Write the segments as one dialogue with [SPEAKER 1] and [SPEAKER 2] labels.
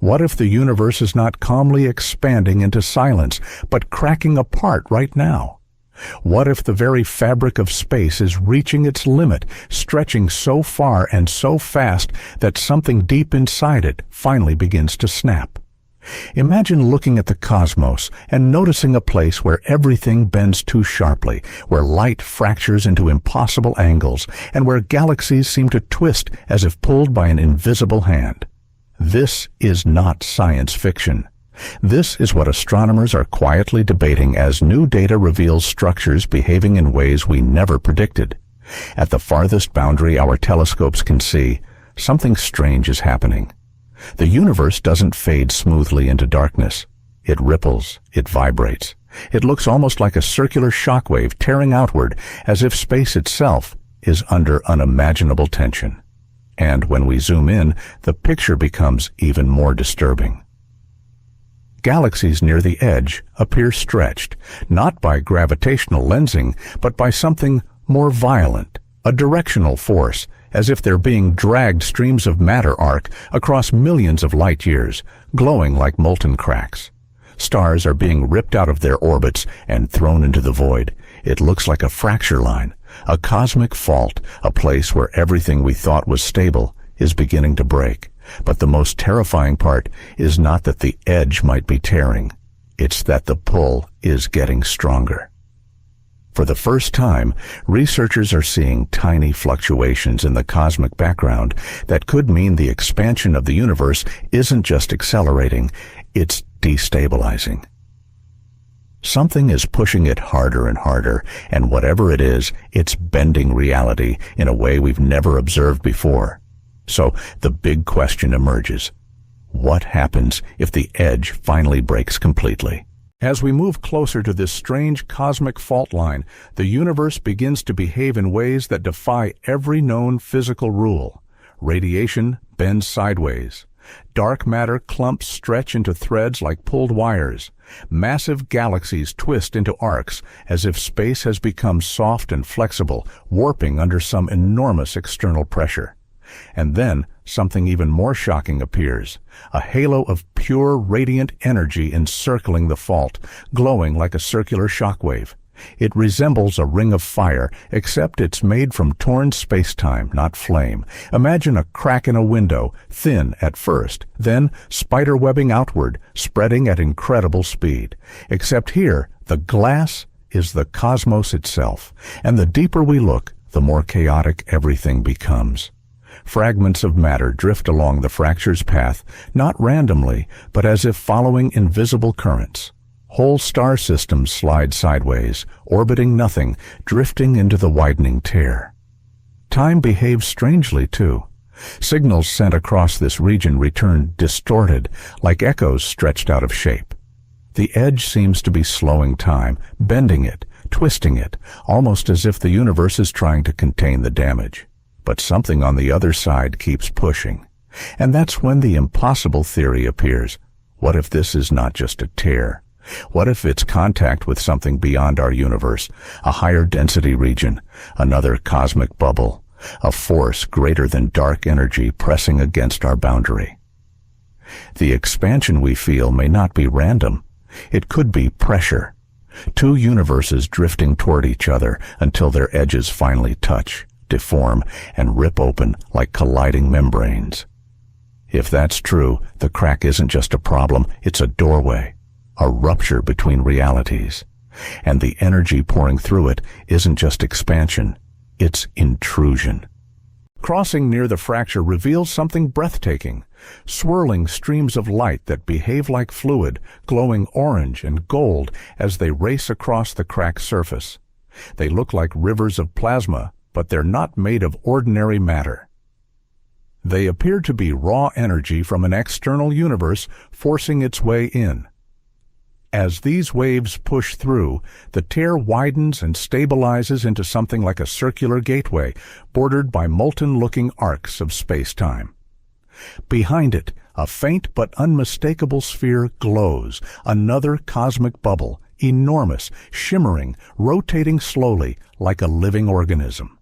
[SPEAKER 1] What if the universe is not calmly expanding into silence, but cracking apart right now? What if the very fabric of space is reaching its limit, stretching so far and so fast that something deep inside it finally begins to snap? Imagine looking at the cosmos and noticing a place where everything bends too sharply, where light fractures into impossible angles, and where galaxies seem to twist as if pulled by an invisible hand. This is not science fiction. This is what astronomers are quietly debating as new data reveals structures behaving in ways we never predicted. At the farthest boundary our telescopes can see, something strange is happening. The universe doesn't fade smoothly into darkness. It ripples, it vibrates. It looks almost like a circular shockwave tearing outward, as if space itself is under unimaginable tension. And when we zoom in, the picture becomes even more disturbing. Galaxies near the edge appear stretched, not by gravitational lensing, but by something more violent, a directional force, as if they're being dragged streams of matter arc across millions of light years, glowing like molten cracks. Stars are being ripped out of their orbits and thrown into the void. It looks like a fracture line, a cosmic fault, a place where everything we thought was stable is beginning to break. But the most terrifying part is not that the edge might be tearing. It's that the pull is getting stronger. For the first time, researchers are seeing tiny fluctuations in the cosmic background that could mean the expansion of the universe isn't just accelerating, it's destabilizing. Something is pushing it harder and harder, and whatever it is, it's bending reality in a way we've never observed before. So the big question emerges. What happens if the edge finally breaks completely? As we move closer to this strange cosmic fault line, the universe begins to behave in ways that defy every known physical rule. Radiation bends sideways. Dark matter clumps stretch into threads like pulled wires. Massive galaxies twist into arcs as if space has become soft and flexible, warping under some enormous external pressure. And then something even more shocking appears, a halo of pure radiant energy encircling the fault, glowing like a circular shockwave. It resembles a ring of fire, except it's made from torn spacetime, not flame. Imagine a crack in a window, thin at first, then spiderwebbing outward, spreading at incredible speed. Except here, the glass is the cosmos itself, and the deeper we look, the more chaotic everything becomes. Fragments of matter drift along the fracture's path, not randomly, but as if following invisible currents. Whole star systems slide sideways, orbiting nothing, drifting into the widening tear. Time behaves strangely, too. Signals sent across this region return distorted, like echoes stretched out of shape. The edge seems to be slowing time, bending it, twisting it, almost as if the universe is trying to contain the damage. But something on the other side keeps pushing. And that's when the impossible theory appears. What if this is not just a tear? What if it's contact with something beyond our universe, a higher density region, another cosmic bubble, a force greater than dark energy pressing against our boundary? The expansion we feel may not be random. It could be pressure. Two universes drifting toward each other until their edges finally touch, deform, and rip open like colliding membranes. If that's true, the crack isn't just a problem, it's a doorway, a rupture between realities. And the energy pouring through it isn't just expansion, it's intrusion. Crossing near the fracture reveals something breathtaking, swirling streams of light that behave like fluid, glowing orange and gold as they race across the cracked surface. They look like rivers of plasma, but they're not made of ordinary matter. They appear to be raw energy from an external universe forcing its way in. As these waves push through, the tear widens and stabilizes into something like a circular gateway, bordered by molten-looking arcs of space-time. Behind it, a faint but unmistakable sphere glows, another cosmic bubble, enormous, shimmering, rotating slowly like a living organism.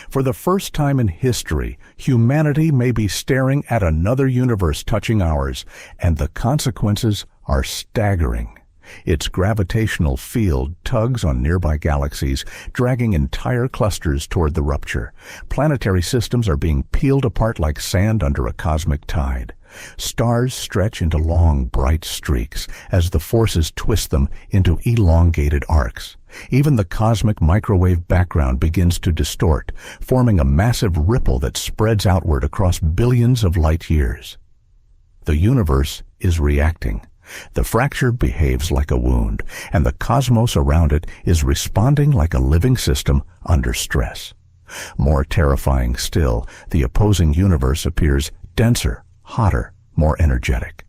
[SPEAKER 1] For the first time in history, humanity may be staring at another universe touching ours, and the consequences are staggering. Its gravitational field tugs on nearby galaxies, dragging entire clusters toward the rupture. Planetary systems are being peeled apart like sand under a cosmic tide. Stars stretch into long, bright streaks as the forces twist them into elongated arcs. Even the cosmic microwave background begins to distort, forming a massive ripple that spreads outward across billions of light years. The universe is reacting. The fracture behaves like a wound, and the cosmos around it is responding like a living system under stress. More terrifying still, the opposing universe appears denser, hotter, more energetic.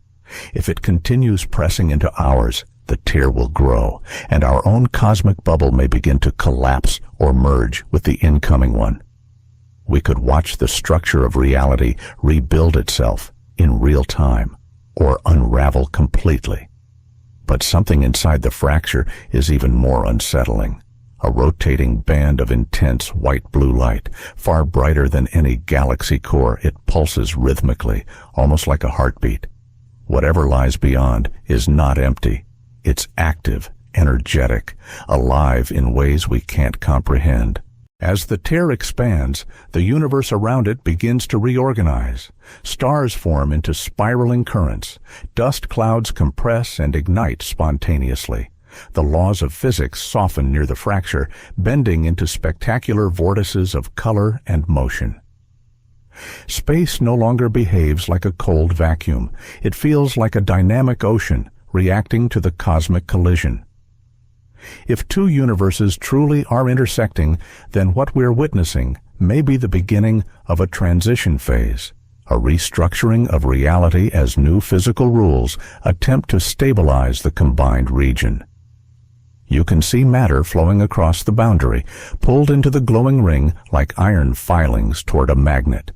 [SPEAKER 1] If it continues pressing into ours, the tear will grow, and our own cosmic bubble may begin to collapse or merge with the incoming one. We could watch the structure of reality rebuild itself in real time, or unravel completely. But something inside the fracture is even more unsettling. A rotating band of intense white-blue light, far brighter than any galaxy core. It pulses rhythmically, almost like a heartbeat. Whatever lies beyond is not empty. It's active, energetic, alive in ways we can't comprehend. As the tear expands, the universe around it begins to reorganize. Stars form into spiraling currents. Dust clouds compress and ignite spontaneously. The laws of physics soften near the fracture, bending into spectacular vortices of color and motion. Space no longer behaves like a cold vacuum. It feels like a dynamic ocean, reacting to the cosmic collision. If two universes truly are intersecting, then what we're witnessing may be the beginning of a transition phase, a restructuring of reality as new physical rules attempt to stabilize the combined region. You can see matter flowing across the boundary, pulled into the glowing ring like iron filings toward a magnet.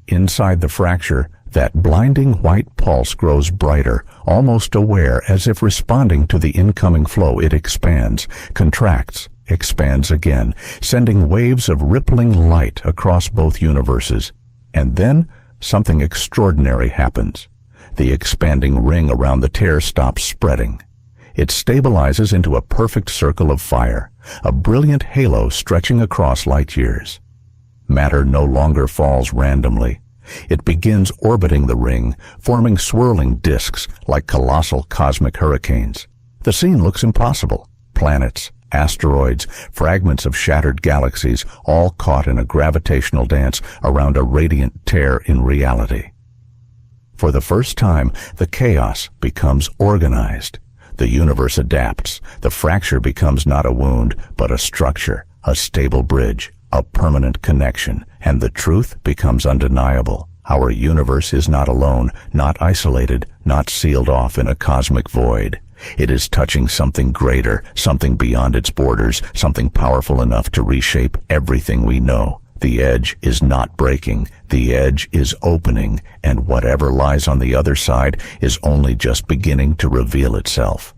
[SPEAKER 1] Inside the fracture, that blinding white pulse grows brighter, almost aware, as if responding to the incoming flow. It expands, contracts, expands again, sending waves of rippling light across both universes. And then something extraordinary happens. The expanding ring around the tear stops spreading. It stabilizes into a perfect circle of fire, a brilliant halo stretching across light years. Matter no longer falls randomly. It begins orbiting the ring, forming swirling disks like colossal cosmic hurricanes. The scene looks impossible. Planets, asteroids, fragments of shattered galaxies, all caught in a gravitational dance around a radiant tear in reality. For the first time, the chaos becomes organized. The universe adapts. The fracture becomes not a wound, but a structure, a stable bridge, a permanent connection, and the truth becomes undeniable. Our universe is not alone, not isolated, not sealed off in a cosmic void. It is touching something greater, something beyond its borders, something powerful enough to reshape everything we know. The edge is not breaking, the edge is opening, and whatever lies on the other side is only just beginning to reveal itself.